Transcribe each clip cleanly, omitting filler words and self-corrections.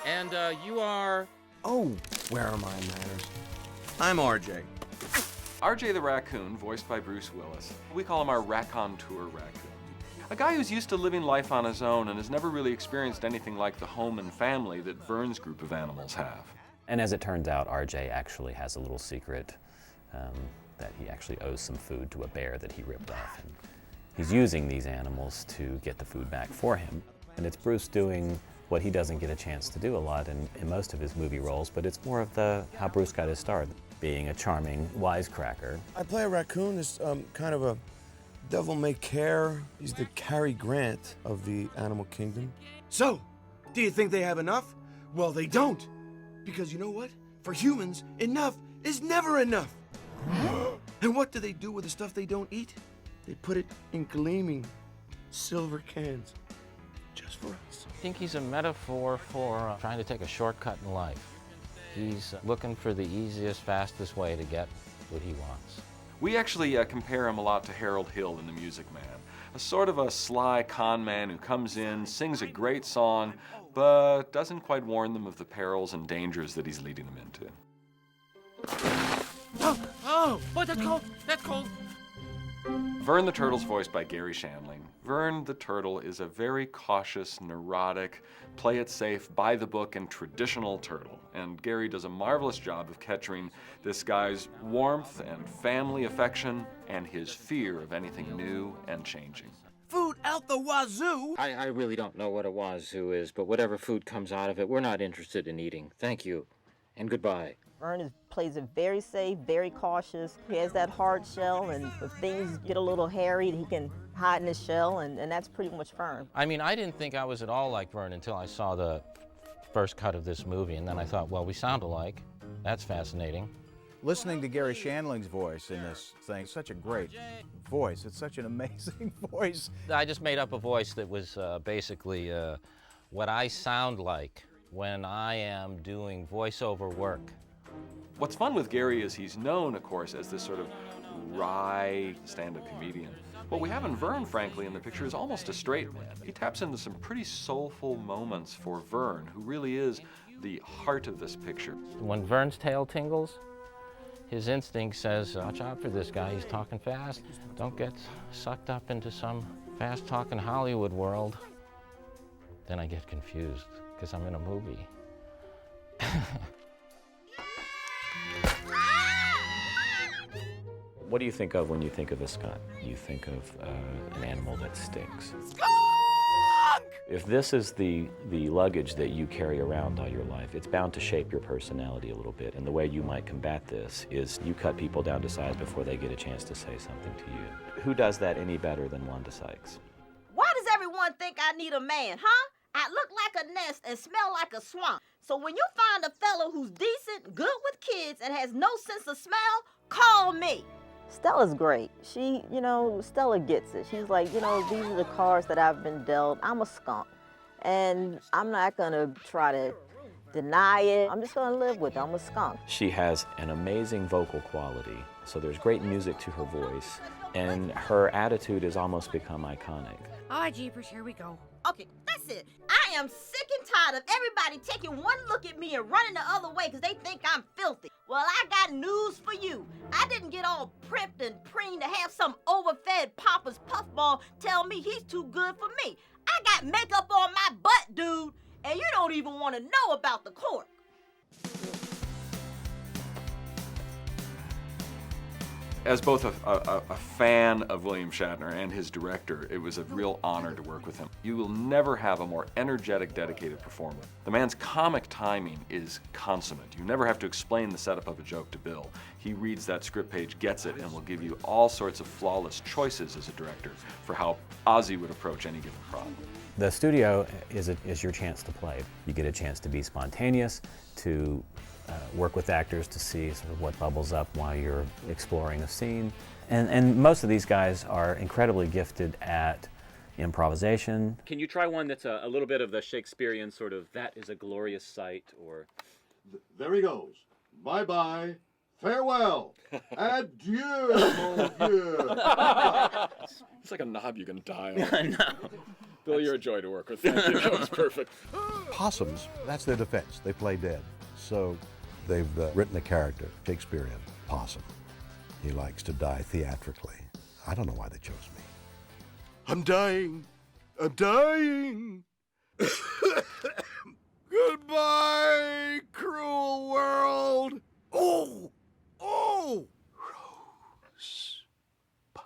And you are... Oh, where are my manners? I'm RJ. RJ the Raccoon, voiced by Bruce Willis. We call him our raconteur raccoon. A guy who's used to living life on his own and has never really experienced anything like the home and family that Vern's group of animals have. And as it turns out, RJ actually has a little secret that he actually owes some food to a bear that he ripped off. And he's using these animals to get the food back for him. And it's Bruce doing what he doesn't get a chance to do a lot in most of his movie roles, but it's more of how Bruce got his start, being a charming wisecracker. I play a raccoon as kind of a devil-may-care. He's the Cary Grant of the animal kingdom. So, do you think they have enough? Well, they don't. Because you know what? For humans, enough is never enough. And what do they do with the stuff they don't eat? They put it in gleaming silver cans. Just for us. I think he's a metaphor for trying to take a shortcut in life. He's looking for the easiest, fastest way to get what he wants. We actually compare him a lot to Harold Hill in The Music Man. A sort of a sly con man who comes in, sings a great song, but doesn't quite warn them of the perils and dangers that he's leading them into. Oh, that's cold, that's cold. Vern the Turtle's voiced by Gary Shandling. Vern the Turtle is a very cautious, neurotic, play it safe, by the book, and traditional turtle. And Gary does a marvelous job of capturing this guy's warmth and family affection and his fear of anything new and changing. Food out the wazoo! I really don't know what a wazoo is, but whatever food comes out of it, we're not interested in eating. Thank you, and goodbye. Vern plays it very safe, very cautious. He has that hard shell, and if things get a little hairy, he can hide in his shell, and that's pretty much Vern. I mean, I didn't think I was at all like Vern until I saw the first cut of this movie, and then I thought, well, we sound alike. That's fascinating. Listening to Gary Shandling's voice in this thing, such a great voice. It's such an amazing voice. I just made up a voice that was basically what I sound like when I am doing voiceover work. What's fun with Gary is he's known, of course, as this sort of wry stand-up comedian. What we have in Vern, frankly, in the picture is almost a straight man. He taps into some pretty soulful moments for Vern, who really is the heart of this picture. When Vern's tail tingles, his instinct says, watch out for this guy, he's talking fast. Don't get sucked up into some fast-talking Hollywood world. Then I get confused, because I'm in a movie. What do you think of when you think of a skunk? You think of an animal that stinks. Skunk! If this is the luggage that you carry around all your life, it's bound to shape your personality a little bit. And the way you might combat this is you cut people down to size before they get a chance to say something to you. Who does that any better than Wanda Sykes? Why does everyone think I need a man, huh? I look like a nest and smell like a swamp. So when you find a fellow who's decent, good with kids, and has no sense of smell, call me. Stella's great. She, Stella gets it. She's like, these are the cards that I've been dealt. I'm a skunk. And I'm not gonna try to deny it. I'm just gonna live with it. I'm a skunk. She has an amazing vocal quality. So there's great music to her voice. And her attitude has almost become iconic. Oh, jeepers, here we go. Okay, that's it. I am sick and tired of everybody taking one look at me and running the other way because they think I'm filthy. Well, I got news for you. I didn't get all prepped and preened to have some overfed Papa's puffball tell me he's too good for me. I got makeup on my butt, dude, and you don't even want to know about the cork. As both a fan of William Shatner and his director, it was a real honor to work with him. You will never have a more energetic, dedicated performer. The man's comic timing is consummate. You never have to explain the setup of a joke to Bill. He reads that script page, gets it, and will give you all sorts of flawless choices as a director for how Ozzy would approach any given problem. The studio is your chance to play. You get a chance to be spontaneous, to work with actors to see sort of what bubbles up while you're exploring a scene. And most of these guys are incredibly gifted at improvisation. Can you try one that's a little bit of the Shakespearean sort of, that is a glorious sight, or... There he goes. Bye-bye. Farewell. Adieu, mon vieux. It's like a knob you can dial. I know. Bill, you're a joy to work with. Thank you. That was perfect. Possums, that's their defense. They play dead. So they've written a character, Shakespearean, Possum. He likes to die theatrically. I don't know why they chose me. I'm dying. I'm dying. Goodbye, cruel world. Oh, oh. Rosebud.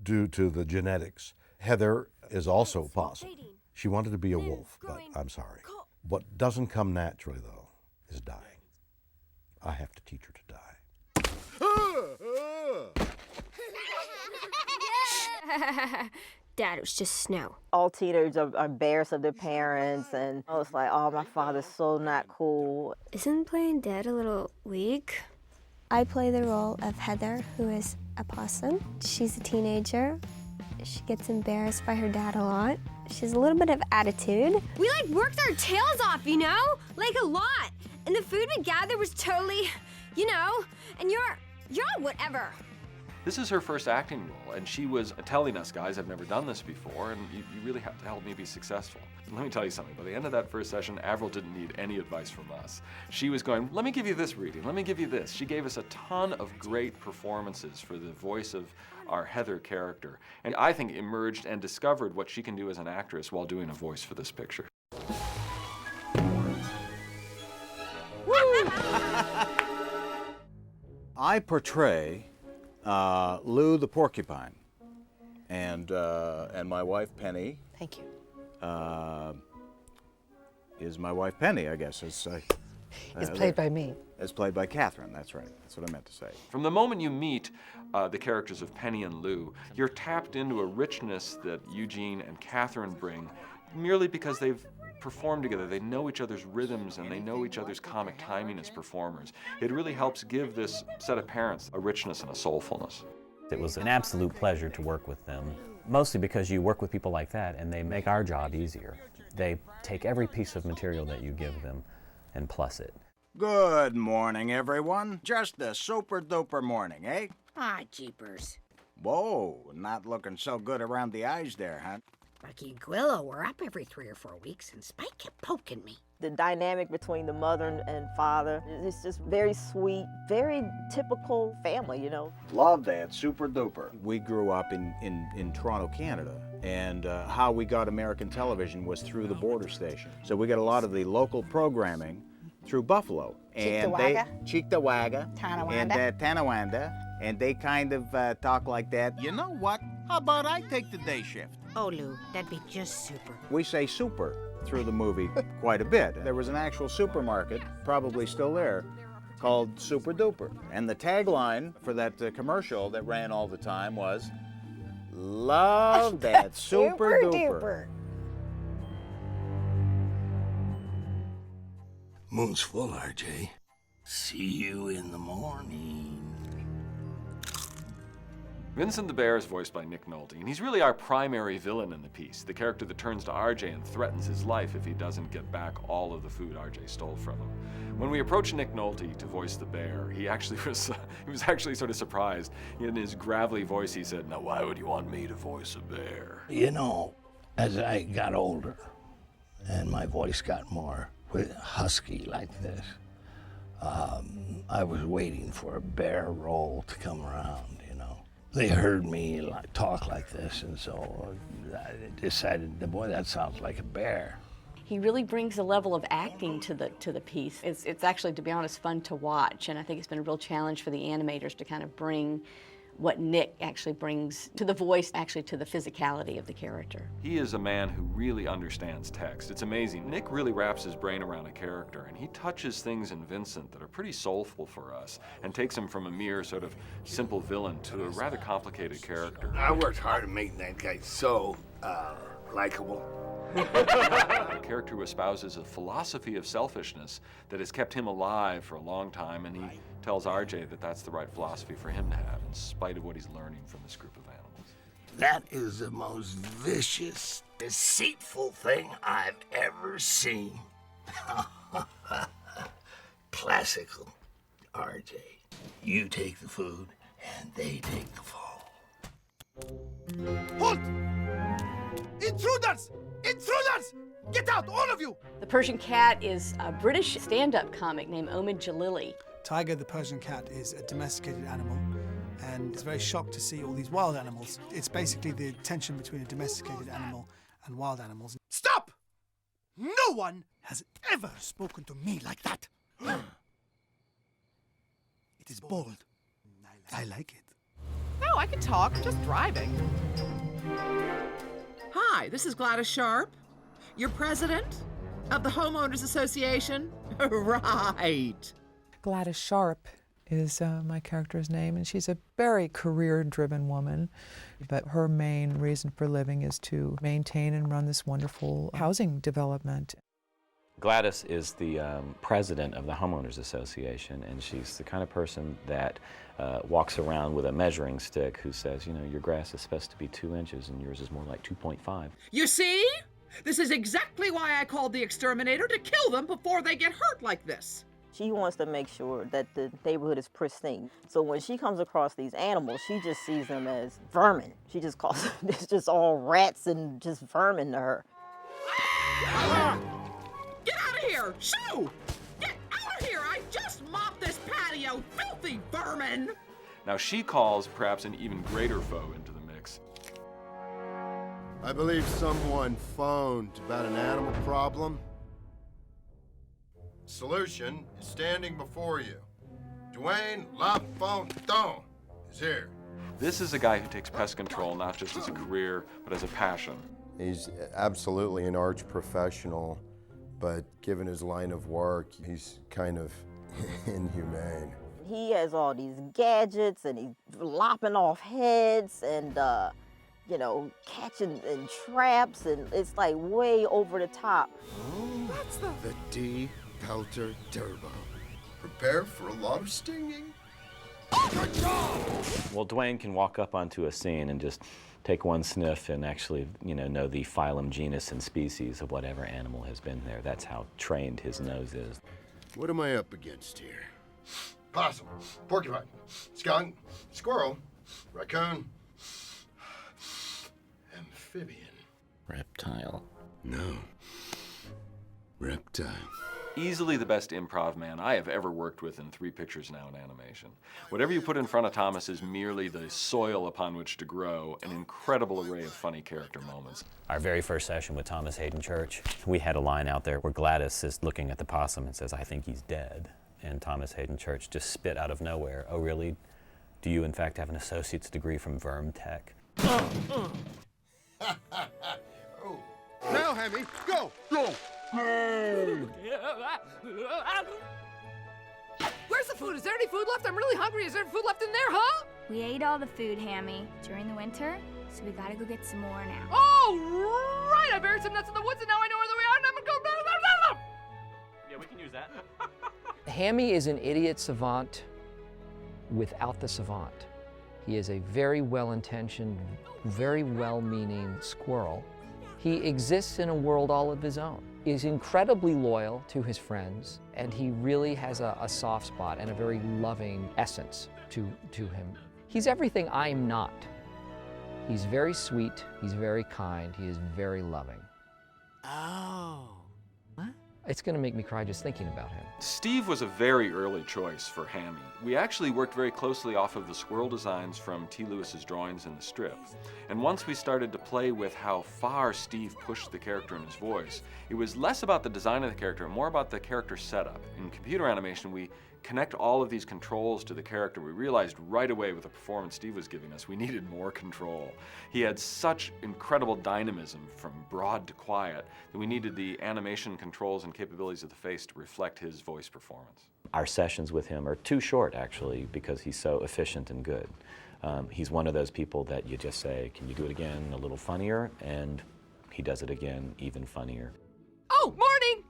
Due to the genetics, Heather is also possum. She wanted to be a wolf, but I'm sorry. What doesn't come naturally, though, is dying. I have to teach her to die. Dad, it was just snow. All teenagers are embarrassed of their parents, and it's like, oh, my father's so not cool. Isn't playing dead a little weak? I play the role of Heather, who is a possum. She's a teenager. She gets embarrassed by her dad a lot. She has a little bit of attitude. We worked our tails off, you know? A lot. And the food we gathered was totally, and you're all whatever. This is her first acting role, and she was telling us, guys, I've never done this before, and you really have to help me be successful. Let me tell you something. By the end of that first session, Avril didn't need any advice from us. She was going, let me give you this reading, let me give you this. She gave us a ton of great performances for the voice of our Heather character, and I think emerged and discovered what she can do as an actress while doing a voice for this picture. I portray Lou the porcupine, and my wife Penny. Thank you. Is my wife Penny, I guess. It's played by me. It's played by Catherine. That's right. That's what I meant to say. From the moment you meet the characters of Penny and Lou, you're tapped into a richness that Eugene and Catherine bring, merely because they've perform together. They know each other's rhythms and they know each other's comic timing as performers. It really helps give this set of parents a richness and a soulfulness. It was an absolute pleasure to work with them, mostly because you work with people like that and they make our job easier. They take every piece of material that you give them and plus it. Good morning, everyone. Just a super-duper morning, eh? Ah, jeepers. Whoa, not looking so good around the eyes there, huh? Bucky and Quillo were up every 3 or 4 weeks, and Spike kept poking me. The dynamic between the mother and father is just very sweet, very typical family, Love that, super duper. We grew up in Toronto, Canada, and how we got American television was through the border station. So we got a lot of the local programming through Buffalo. Cheektowaga, and Tonawanda, and they kind of talk like that. You know what? How about I take the day shift? Oh, Lou, that'd be just super. We say super through the movie quite a bit. There was an actual supermarket, probably still there, called Super Duper. And the tagline for that commercial that ran all the time was, "Love that super duper." Moon's full, RJ. See you in the morning. Vincent the Bear is voiced by Nick Nolte, and he's really our primary villain in the piece, the character that turns to RJ and threatens his life if he doesn't get back all of the food RJ stole from him. When we approached Nick Nolte to voice the bear, he was actually sort of surprised. In his gravelly voice, he said, "Now, why would you want me to voice a bear?" As I got older and my voice got more husky like this, I was waiting for a bear role to come around, They heard me talk like this, and so I decided, boy, that sounds like a bear. He really brings a level of acting to the piece. It's actually, to be honest, fun to watch, and I think it's been a real challenge for the animators to kind of bring what Nick actually brings to the voice, actually to the physicality of the character. He is a man who really understands text. It's amazing. Nick really wraps his brain around a character, and he touches things in Vincent that are pretty soulful for us, and takes him from a mere sort of simple villain to a rather complicated character. I worked hard to make that guy so likable. The character who espouses a philosophy of selfishness that has kept him alive for a long time, and he tells RJ that that's the right philosophy for him to have, in spite of what he's learning from this group of animals. That is the most vicious, deceitful thing I've ever seen. Classical, RJ. You take the food, and they take the fall. Halt! Intruders! Intruders! Get out, all of you! The Persian cat is a British stand-up comic named Omid Jalili. Tiger, the Persian cat, is a domesticated animal, and it's very shocked to see all these wild animals. It's basically the tension between a domesticated animal and wild animals. Stop! No one has ever spoken to me like that. It is bold. I like it. No, I can talk. I'm just driving. Hi, this is Gladys Sharp. You're president of the Homeowners Association? Right. Gladys Sharp is my character's name, and she's a very career-driven woman. But her main reason for living is to maintain and run this wonderful housing development. Gladys is the president of the Homeowners Association, and she's the kind of person that walks around with a measuring stick who says, you know, your grass is supposed to be 2 inches and yours is more like 2.5. You see? This is exactly why I called the exterminator, to kill them before they get hurt like this. She wants to make sure that the neighborhood is pristine. So when she comes across these animals, she just sees them as vermin. She just calls it's just all rats and just vermin to her. Get out of here! Shoo! Get out of here! I just mopped this patio, filthy vermin! Now she calls perhaps an even greater foe into the mix. I believe someone phoned about an animal problem. Solution is standing before you. Dwayne LaFontaine is here. This is a guy who takes pest control not just as a career, but as a passion. He's absolutely an arch professional, but given his line of work, he's kind of inhumane. He has all these gadgets, and he's lopping off heads, and you know, catching in traps, and it's like way over the top. Oh, that's the D Pelter Turbo. Prepare for a lot of stinging. Well, Dwayne can walk up onto a scene and just take one sniff and actually, you know the phylum, genus, and species of whatever animal has been there. That's how trained his nose is. What am I up against here? Possum, porcupine, skunk, squirrel, raccoon, amphibian. Reptile. No. Reptile. Easily the best improv man I have ever worked with in 3 pictures now in animation. Whatever you put in front of Thomas is merely the soil upon which to grow an incredible array of funny character moments. Our very first session with Thomas Hayden Church, we had a line out there where Gladys is looking at the possum and says, "I think he's dead." And Thomas Hayden Church just spit out of nowhere, "Oh really? Do you in fact have an associate's degree from Verm Tech?" Now, Hemi, go! Go! Where's the food? Is there any food left? I'm really hungry. Is there food left in there, huh? We ate all the food, Hammy, during the winter, so we gotta go get some more now. Oh, right! I buried some nuts in the woods and now I know where they are and I'm gonna go. Yeah, we can use that. Hammy is an idiot savant without the savant. He is a very well-intentioned, very well-meaning squirrel. He exists in a world all of his own. He's incredibly loyal to his friends, and he really has a soft spot and a very loving essence to him. He's everything I'm not. He's very sweet, he's very kind, he is very loving. Oh. It's gonna make me cry just thinking about him. Steve was a very early choice for Hammy. We actually worked very closely off of the squirrel designs from T. Lewis's drawings in the strip. And once we started to play with how far Steve pushed the character in his voice, it was less about the design of the character and more about the character setup. In computer animation, we connect all of these controls to the character. We realized right away with the performance Steve was giving us, we needed more control. He had such incredible dynamism from broad to quiet that we needed the animation controls and capabilities of the face to reflect his voice performance. Our sessions with him are too short, actually, because he's so efficient and good. He's one of those people that you just say, "Can you do it again a little funnier?" And he does it again, even funnier. Oh, morning!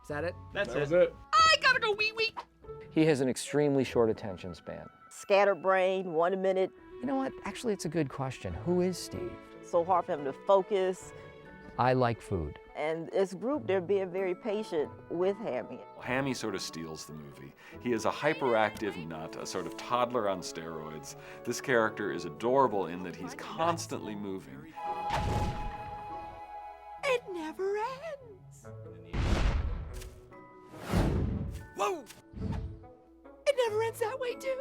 Is that it? That's it. I gotta go wee-wee. He has an extremely short attention span. Scatterbrained, 1 minute. You know what? Actually, it's a good question. Who is Steve? So hard for him to focus. I like food. And this group, they're being very patient with Hammy. Hammy sort of steals the movie. He is a hyperactive nut, a sort of toddler on steroids. This character is adorable in that he's constantly moving. It never ends. Whoa! It never ends that way, too.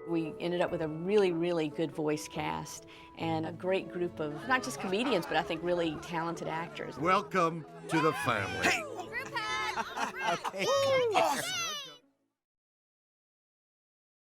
We ended up with a really, really good voice cast and a great group of not just comedians, but I think really talented actors. Welcome to the family. Hey! Okay.